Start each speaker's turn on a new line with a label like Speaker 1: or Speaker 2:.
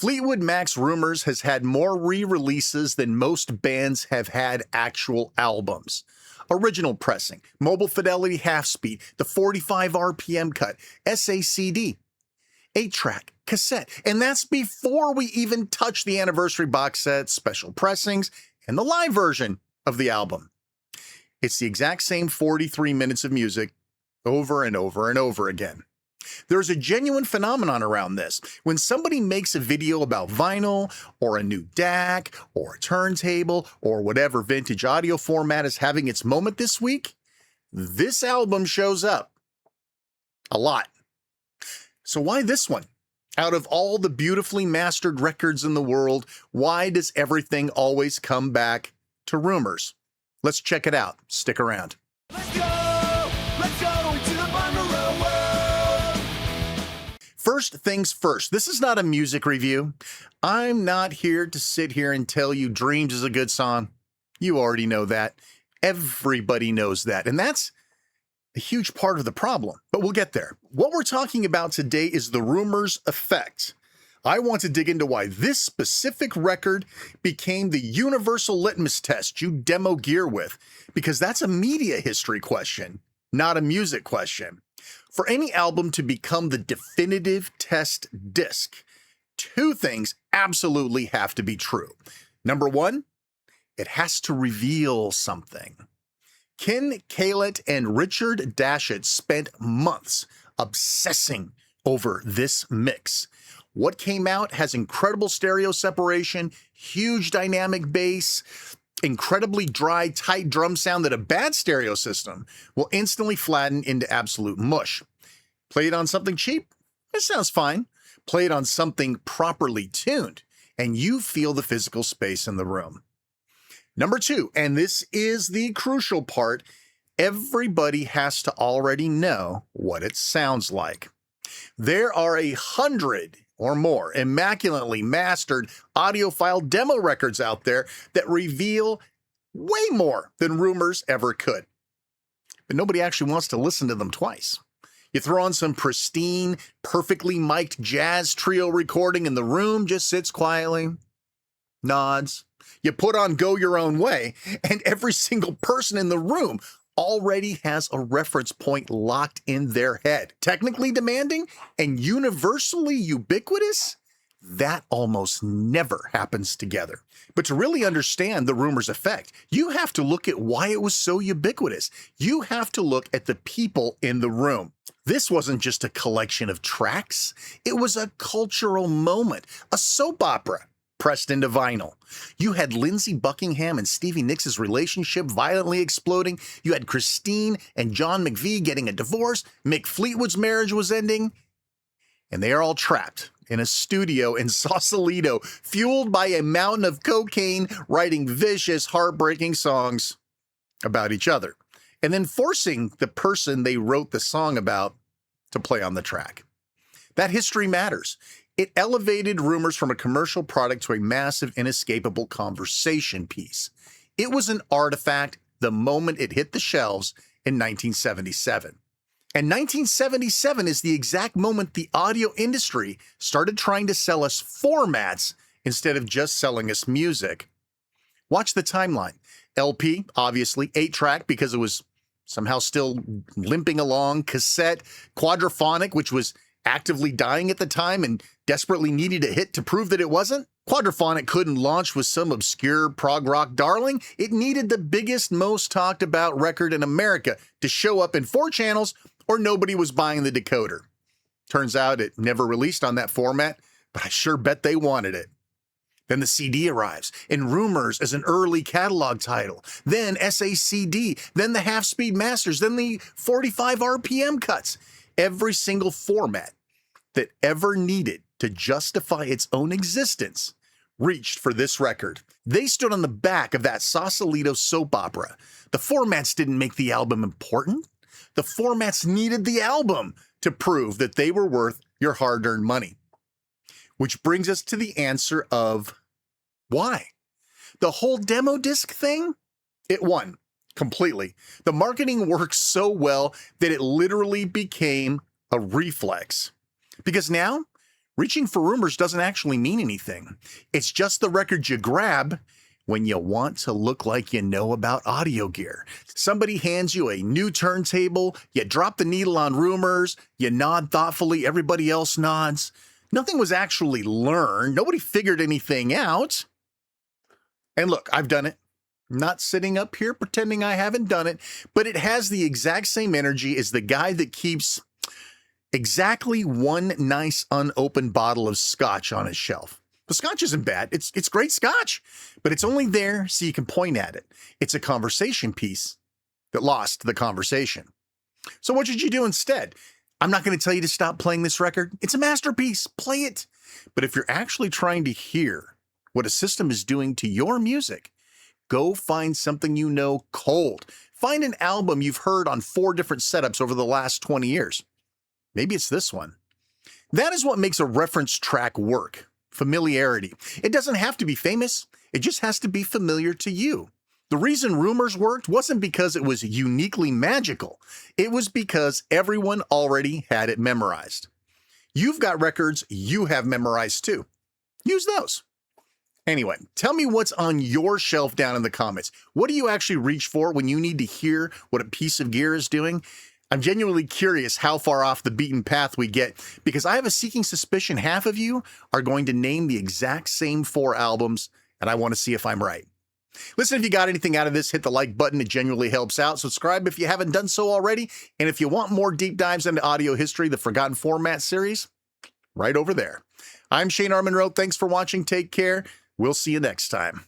Speaker 1: Fleetwood Mac's Rumours has had more re-releases than most bands have had actual albums. Original pressing, mobile fidelity half-speed, the 45 RPM cut, SACD, 8-track, cassette, and that's before we even touch the anniversary box set, special pressings, and the live version of the album. It's the exact same 43 minutes of music over and over and over again. There's a genuine phenomenon around this. When somebody makes a video about vinyl, or a new DAC, or a turntable, or whatever vintage audio format is having its moment this week, this album shows up. A lot. So why this one? Out of all the beautifully mastered records in the world, why does everything always come back to Rumours? Let's check it out. Stick around. Let's go into the Bungalow world. First things first, this is not a music review. I'm not here to sit here and tell you Dreams is a good song. You already know that. Everybody knows that. And that's a huge part of the problem, but we'll get there. What we're talking about today is the Rumours Effect. I want to dig into why this specific record became the universal litmus test you demo gear with, because that's a media history question, not a music question. For any album to become the definitive test disc, two things absolutely have to be true. Number one, it has to reveal something. Ken Caillat and Richard Dashut spent months obsessing over this mix. What came out has incredible stereo separation, huge dynamic bass, incredibly dry, tight drum sound that a bad stereo system will instantly flatten into absolute mush. Play it on something cheap? It sounds fine. Play it on something properly tuned, and you feel the physical space in the room. Number two, and this is the crucial part, everybody has to already know what it sounds like. There are 100 or more immaculately mastered audiophile demo records out there that reveal way more than Rumours ever could. But nobody actually wants to listen to them twice. You throw on some pristine, perfectly mic'd jazz trio recording and the room just sits quietly, nods. You put on Go Your Own Way, and every single person in the room already has a reference point locked in their head. Technically demanding and universally ubiquitous, that almost never happens together. But to really understand the Rumours Effect, you have to look at why it was so ubiquitous. You have to look at the people in the room. This wasn't just a collection of tracks. It was a cultural moment, a soap opera pressed into vinyl. You had Lindsey Buckingham and Stevie Nicks' relationship violently exploding. You had Christine and John McVie getting a divorce. Mick Fleetwood's marriage was ending. And they are all trapped in a studio in Sausalito, fueled by a mountain of cocaine, writing vicious, heartbreaking songs about each other, and then forcing the person they wrote the song about to play on the track. That history matters. It elevated Rumours from a commercial product to a massive, inescapable conversation piece. It was an artifact the moment it hit the shelves in 1977. And 1977 is the exact moment the audio industry started trying to sell us formats instead of just selling us music. Watch the timeline. LP, obviously, 8-track because it was somehow still limping along, cassette, quadraphonic, which was actively dying at the time and desperately needed a hit to prove that it wasn't. Quadraphonic couldn't launch with some obscure prog rock darling. It needed the biggest, most talked about record in America to show up in 4 channels or nobody was buying the decoder. Turns out it never released on that format, but I sure bet they wanted it. Then the CD arrives, and Rumours as an early catalog title, then SACD, then the half-speed masters, then the 45 RPM cuts. Every single format that ever needed to justify its own existence reached for this record. They stood on the back of that Sausalito soap opera. The formats didn't make the album important. The formats needed the album to prove that they were worth your hard-earned money. Which brings us to the answer of why. The whole demo disc thing, it won. Completely. The marketing works so well that it literally became a reflex. Because now, Reaching for rumors doesn't actually mean anything. It's just the record you grab when you want to look like you know about audio gear. Somebody hands you a new turntable, you drop the needle on rumors, you nod thoughtfully, everybody else nods. Nothing was actually learned. Nobody figured anything out. And look, I've done it. I'm not sitting up here pretending I haven't done it, but it has the exact same energy as the guy that keeps exactly one nice unopened bottle of scotch on his shelf. The scotch isn't bad. It's great scotch, but it's only there so you can point at it. It's a conversation piece that lost the conversation. So what should you do instead? I'm not going to tell you to stop playing this record. It's a masterpiece. Play it. But if you're actually trying to hear what a system is doing to your music, go find something you know cold. Find an album you've heard on 4 different setups over the last 20 years. Maybe it's this one. That is what makes a reference track work. Familiarity. It doesn't have to be famous. It just has to be familiar to you. The reason Rumours worked wasn't because it was uniquely magical. It was because everyone already had it memorized. You've got records you have memorized too. Use those. Anyway, tell me what's on your shelf down in the comments. What do you actually reach for when you need to hear what a piece of gear is doing? I'm genuinely curious how far off the beaten path we get, because I have a seeking suspicion half of you are going to name the exact same 4 albums, and I want to see if I'm right. Listen, if you got anything out of this, hit the like button. It genuinely helps out. Subscribe if you haven't done so already. And if you want more deep dives into audio history, the Forgotten Format series, right over there. I'm Shane R. Monroe. Thanks for watching. Take care. We'll see you next time.